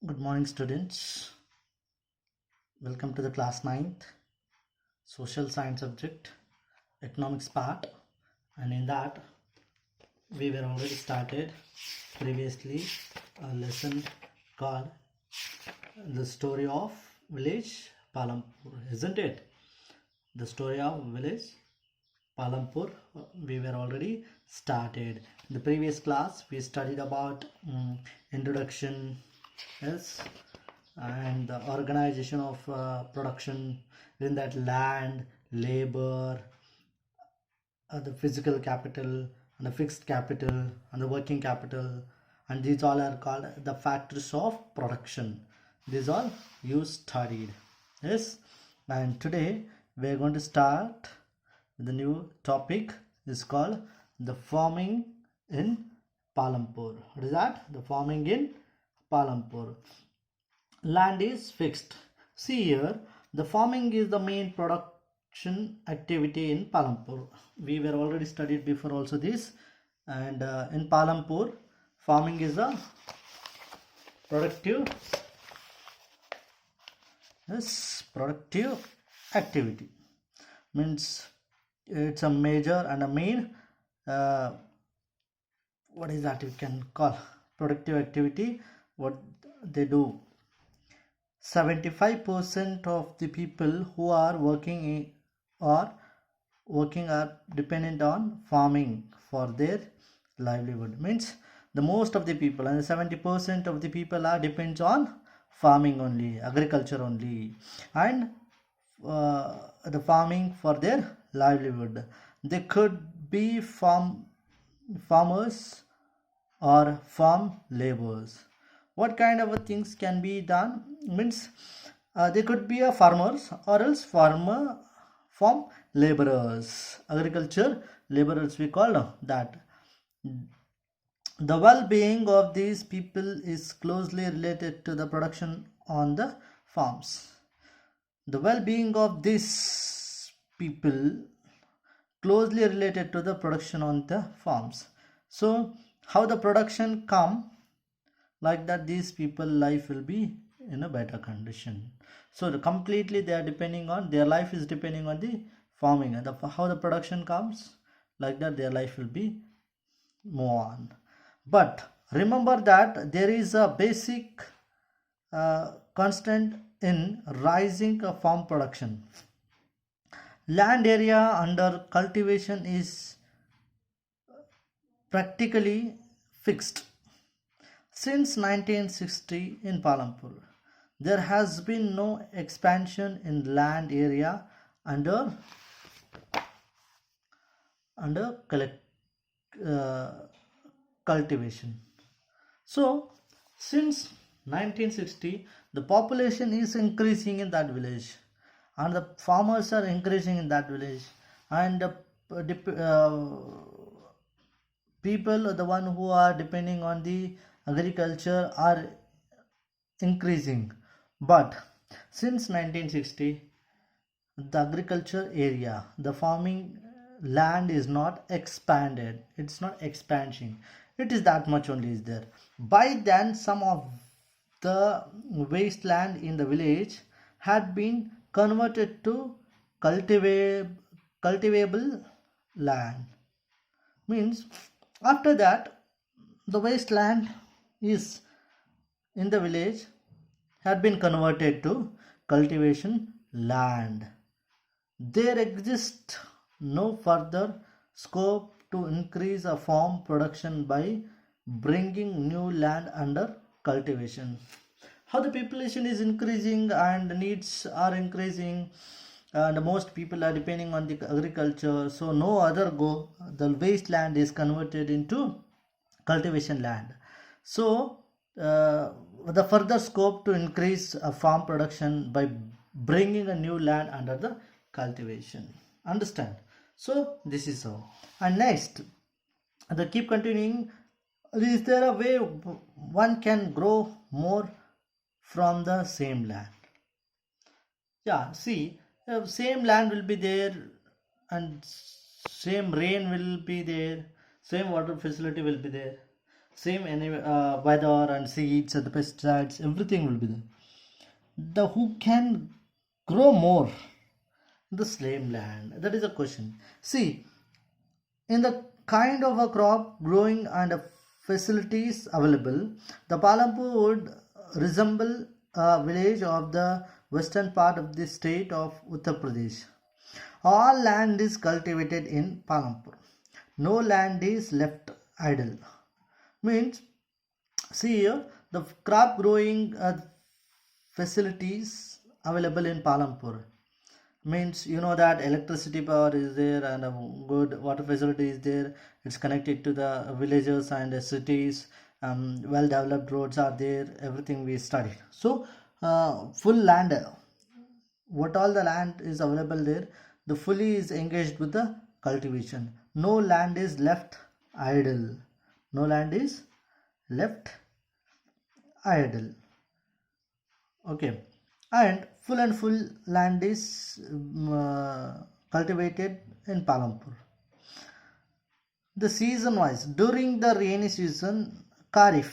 Good morning, students. Welcome to the class ninth social science subject, economics part. And in that, we were already started previously a lesson called The Story of Village Palampur, isn't it? The story of village Palampur, we were already started. In the previous class, we studied about introduction, yes, and the organization of production in that land, labor, the physical capital, and the fixed capital, and the working capital, and these all are called the factors of production. These all you studied, yes. And today we are going to start with the new topic. Is called the farming in Palampur. What is that? The farming in Palampur. Land is fixed. See here, the farming is the main production activity in Palampur. We were already studied before also this, and in Palampur, farming is a productive, productive activity. Means it's a major and a main. What is that? You can call productive activity. What they do, 75% of the people who are working are dependent on farming for their livelihood. Means the most of the people, and 70% of the people are depends on farming only, agriculture only, and the farming for their livelihood. They could be farmers or farm laborers. What kind of things can be done? Means they could be a farmers or else farm laborers, agriculture laborers we call that. The well-being of these people is closely related to the production on the farms. The well-being of these people closely related to the production on the farms. So how the production come, like that these people life will be in a better condition. So completely they are depending on, their life is depending on the farming, and how the production comes, like that their life will be move on. But remember that there is a basic constant in rising farm production. Land area under cultivation is practically fixed. Since 1960 in Palampur, there has been no expansion in land area under uh, cultivation. So, since 1960, the population is increasing in that village, and the farmers are increasing in that village, and people, the one who are depending on the agriculture, are increasing. But since 1960, the agriculture area, the farming land is not expanded, it's not expansion, it is that much only is there. By then some of the wasteland in the village had been converted to cultivable land. Means after that the wasteland is in the village had been converted to cultivation land. There exists no further scope to increase a farm production by bringing new land under cultivation. How the population is increasing and needs are increasing, and most people are depending on the agriculture, so no other go, the wasteland is converted into cultivation land. So the further scope to increase farm production by bringing a new land under the cultivation. Understand? So this is how. And next, the keep continuing. Is there a way one can grow more from the same land? Yeah, see, same land will be there, and same rain will be there, same water facility will be there. Same any weather and seeds and the pesticides, everything will be there. The who can grow more in the same land? That is a question. See, in the kind of a crop growing and facilities available, the Palampur would resemble a village of the western part of the state of Uttar Pradesh. All land is cultivated in Palampur. No land is left idle. Means, see here, the crop growing facilities available in Palampur. Means you know that electricity power is there and a good water facility is there. It's connected to the villages and the cities. Well developed roads are there. Everything we studied. So full land, what all the land is available there, the fully is engaged with the cultivation. No land is left idle. No land is left idle. Okay, and full land is cultivated in Palampur. The season wise, during the rainy season, Kharif,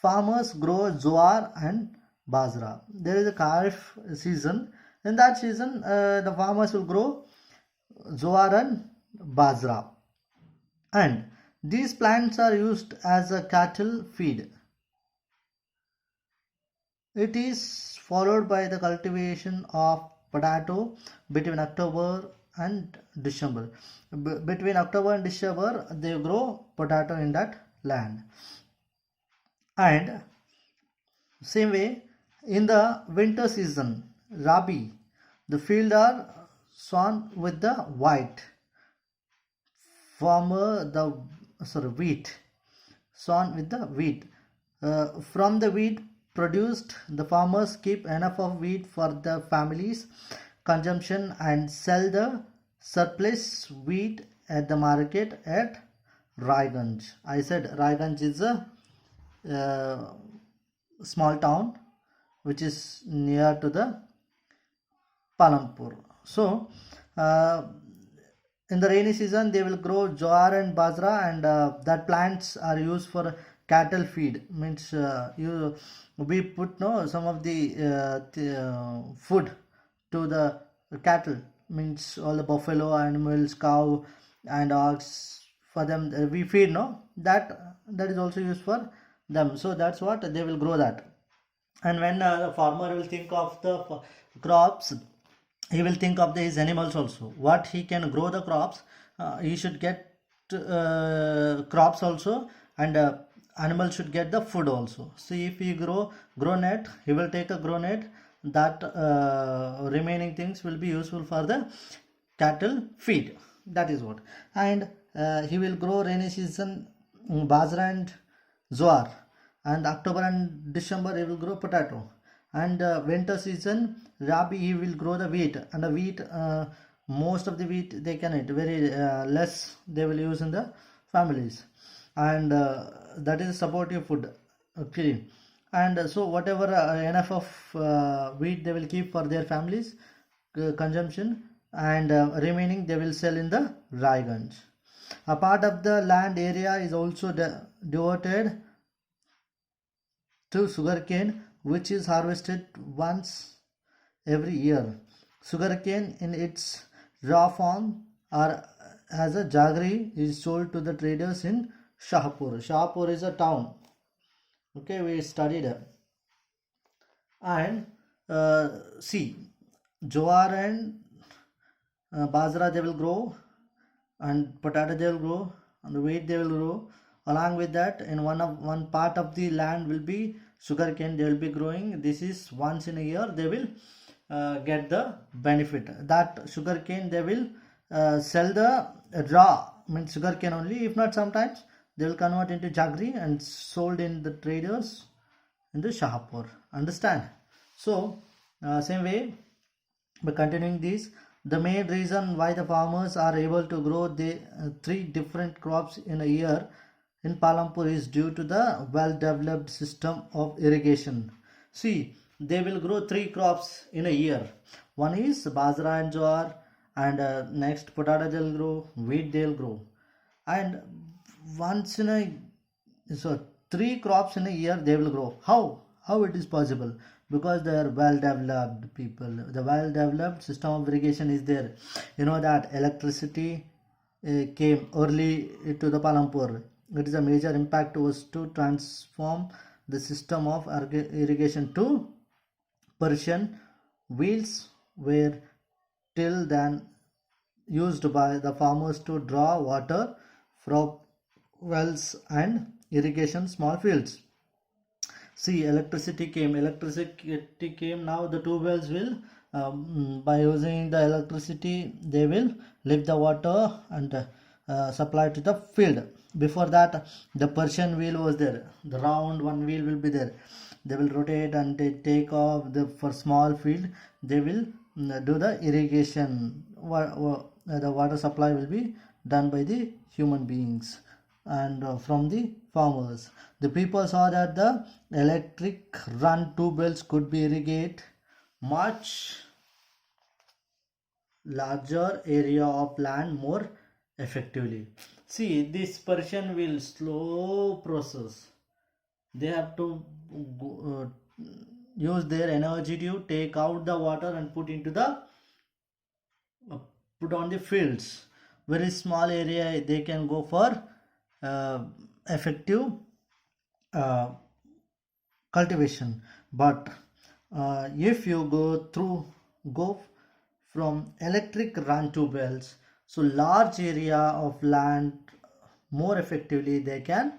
farmers grow jowar and bajra. There is a Kharif season. In that season, the farmers will grow jowar and bajra, and these plants are used as a cattle feed. It is followed by the cultivation of potato between October and December. Between October and December, they grow potato in that land. And same way, in the winter season, Rabi, the field are sown with the white. Farmer the wheat, sown with the wheat. From the wheat produced, the farmers keep enough of wheat for the family's consumption and sell the surplus wheat at the market at Raiganj. I said Raiganj is a small town which is near to the Palampur. So in the rainy season they will grow jowar and bajra, and that plants are used for cattle feed. Means we put some of the food to the cattle, means all the buffalo animals, cow and ox, for them we feed, that is also used for them. So that's what they will grow that. And when the farmer will think of the crops, he will think of his animals also, what he can grow the crops. He should get crops also, and animals should get the food also. See, if he grow net, he will take a grow net, that remaining things will be useful for the cattle feed. That is what. And he will grow rainy season bajra and jowar, and October and December he will grow potato, and winter season rabi he will grow the wheat. And the wheat, most of the wheat they can eat, very less they will use in the families, and that is supportive food. Okay, and so whatever enough of wheat they will keep for their families consumption, and remaining they will sell in the Raiganj. A part of the land area is also devoted to sugarcane, which is harvested once every year. Sugarcane in its raw form or as a jaggery is sold to the traders in Shahpur. Shahpur is a town. Okay, we studied it. And see, jowar and bajra they will grow, and potato they will grow, and the wheat they will grow. Along with that, in one part of the land will be sugarcane they will be growing. This is once in a year they will get the benefit. That sugarcane they will sell the raw, means sugarcane only. If not, sometimes they will convert into jaggery and sold in the traders in the Shahpur. Understand? So same way, by continuing this, the main reason why the farmers are able to grow the three different crops in a year in Palampur is due to the well developed system of irrigation. See, they will grow three crops in a year. One is bajra and jowar, and next potato they'll grow, wheat they'll grow, and once in a So 3 crops in a year they will grow. How it is possible? Because they are well developed people. The well developed system of irrigation is there. You know that electricity came early to the Palampur. It is a major impact was to transform the system of irrigation to Persian wheels were till then used by the farmers to draw water from wells and irrigation small fields. See, electricity came. Now the two wells will by using the electricity they will lift the water and supply to the field. Before that the Persian wheel was there, the round one wheel will be there. They will rotate and they take off the for small field. They will do the irrigation. The water supply will be done by the human beings and from the farmers. The people saw that the electric run tube wells could be irrigate much larger area of land more effectively. See, this Persian will slow process. They have to use their energy to take out the water and put into the put on the fields. Very small area they can go for effective uh, cultivation. But if you go from electric run to wells, so large area of land more effectively they can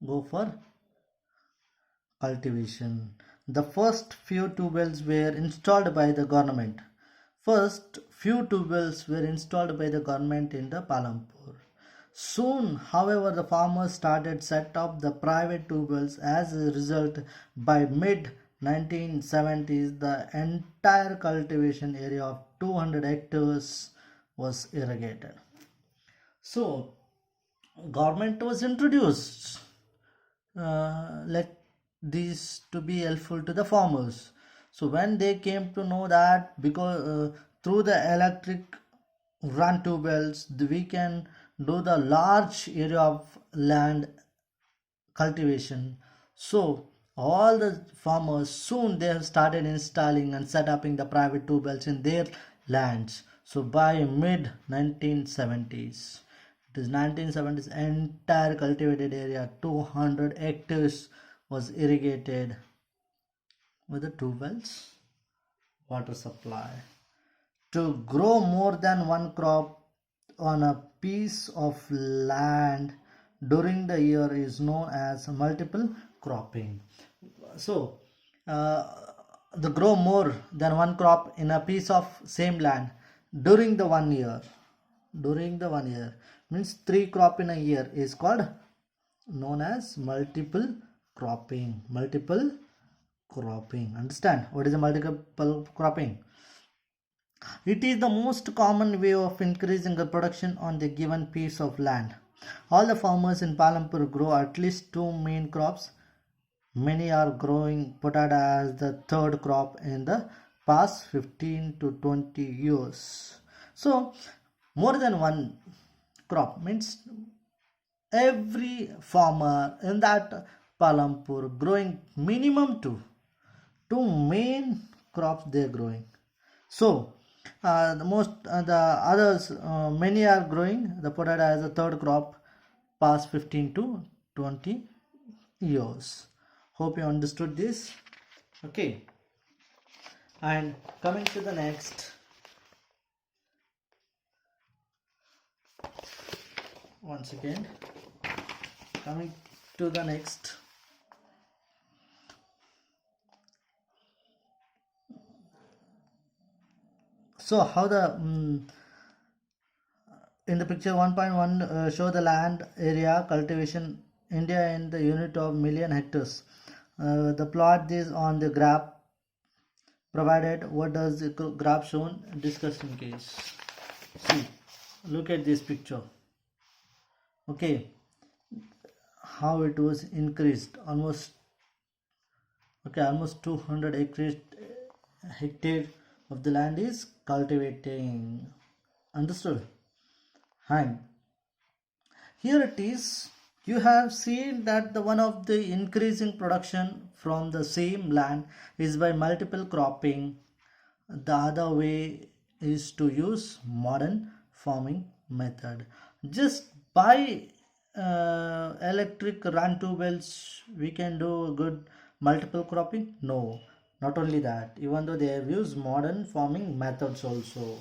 go for cultivation. The first few tube wells were installed by the government. First few tube wells were installed by the government in the Palampur. Soon, however, the farmers started set up the private tube wells. As a result, by mid 1970s, the entire cultivation area of 200 hectares was irrigated. So, government was introduced let these to be helpful to the farmers. So when they came to know that because through the electric run tube wells we can do the large area of land cultivation. So all the farmers soon they have started installing and set upping the private tube wells in their lands. So by mid 1970s, it is 1970s, entire cultivated area 200 hectares was irrigated with the tube wells water supply. To grow more than one crop on a piece of land during the year is known as multiple cropping. So the grow more than one crop in a piece of same land during the 1 year means 3 crop in a year is called known as multiple cropping. Understand what is a multiple cropping? It is the most common way of increasing the production on the given piece of land. All the farmers in Palampur grow at least two main crops. Many are growing potato as the third crop in the past 15 to 20 years. So, more than one crop means every farmer in that Palampur growing minimum two main crops they are growing. So, the others many are growing the potato as a third crop past 15 to 20 years. Hope you understood this. Okay, and coming to the next, once again coming to the next, so how the in the picture 1.1 show the land area cultivation India in the unit of million hectares. The plot is on the graph provided. What does the graph shown? Discussion case. See, look at this picture. Okay, how it was increased almost 200 hectare of the land is cultivating. Understood? And here it is You have seen that the one of the increasing production from the same land is by multiple cropping. The other way is to use modern farming method. Just by electric run tube wells we can do a good multiple cropping? No, not only that, even though they have used modern farming methods also.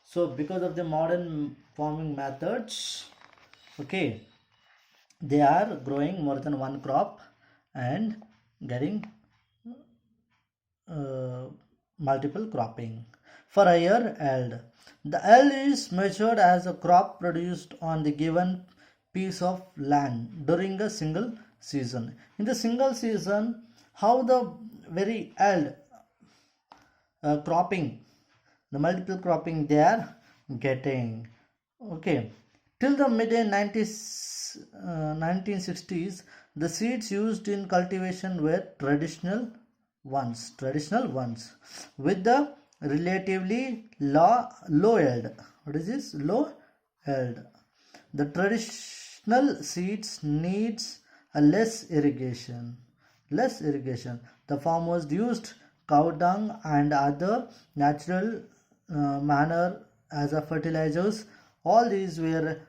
So because of the modern farming methods, okay, they are growing more than one crop and getting uh, multiple cropping. For a year yield, the yield is measured as a crop produced on the given piece of land during a single season. In the single season, how the very yield cropping, the multiple cropping they are getting. Okay, till the mid 1960s, the seeds used in cultivation were traditional ones with the relatively low yield. What is this? Low yield. The traditional seeds needs a less irrigation. The farmers used cow dung and other natural manure as a fertilizers. All these were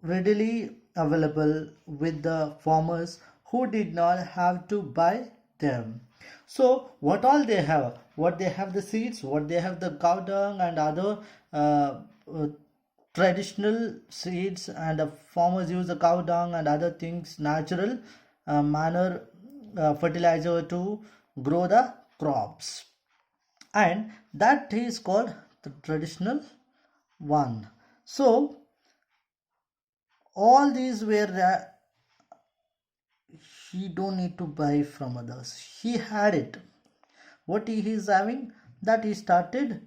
readily available with the farmers who did not have to buy them. So what all they have? What they have the seeds, what they have the cow dung and other uh, traditional seeds, and the farmers use the cow dung and other things, natural manure fertilizer to grow the crops, and that is called the traditional one. So all these were he don't need to buy from others, he had it. What he is having, that he started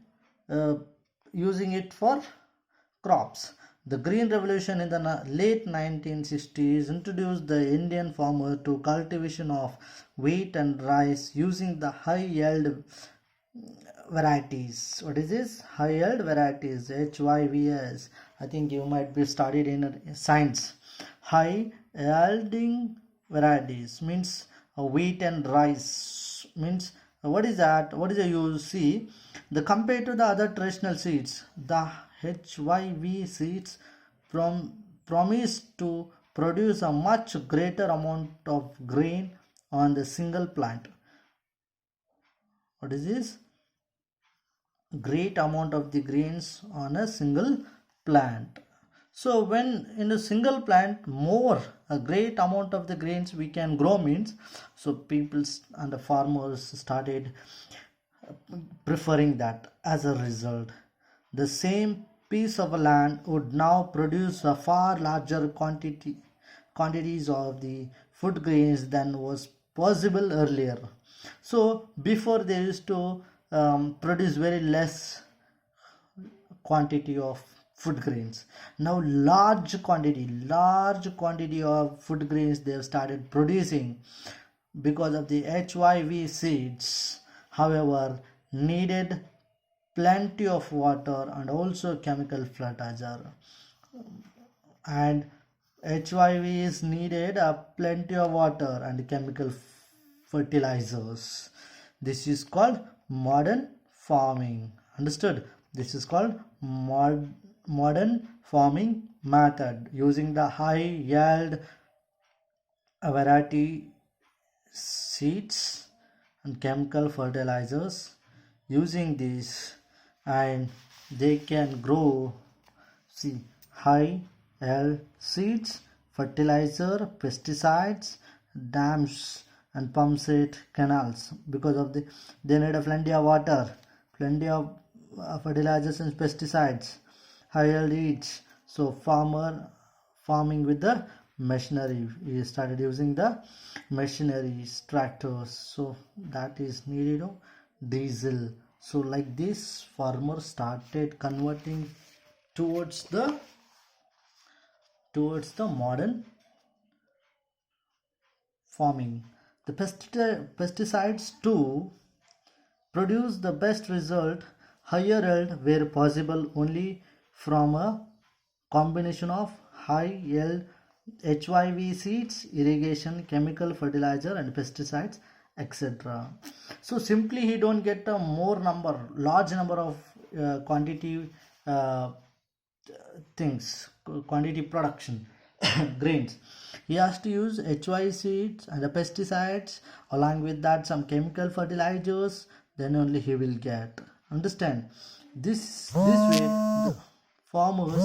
uh, using it for crops. The Green Revolution in the late 1960s introduced the Indian farmer to cultivation of wheat and rice using the high yield varieties. What is this? High yield varieties, HYVS. I think you might be studied in science. High yielding varieties means wheat and rice means what is that? What is the you see? The compared to the other traditional seeds, the HYV seeds promise to produce a much greater amount of grain on the single plant. What is this? Great amount of the grains on a single plant. So when in a single plant more a great amount of the grains we can grow means, so people and the farmers started preferring that. As a result, the same piece of land would now produce a far larger quantities of the food grains than was possible earlier. So before they used to produce very less quantity of food grains. Now large quantity of food grains they have started producing because of the HYV seeds. However, needed plenty of water and also chemical fertilizer, and HYV is needed plenty of water and chemical fertilizers. This is called modern farming. Understood? This is called modern farming method using the high yield variety seeds and chemical fertilizers. Using these, and they can grow, see, high yield seeds, fertilizer, pesticides, dams and pump set canals, because of they need a plenty of water, plenty of fertilizers and pesticides, high yield seeds. So farming with the machinery, we started using the machineries, tractors, so that is needed of diesel. So like this farmers started converting towards the modern farming. The pesticides too produce the best result. Higher yield where possible only from a combination of high yield HYV seeds, irrigation, chemical fertilizer and pesticides, etc. So simply he don't get a large number of quantity things, quantity production, grains. He has to use HY seeds and the pesticides, along with that some chemical fertilizers, then only he will get. Understand? This way the farmers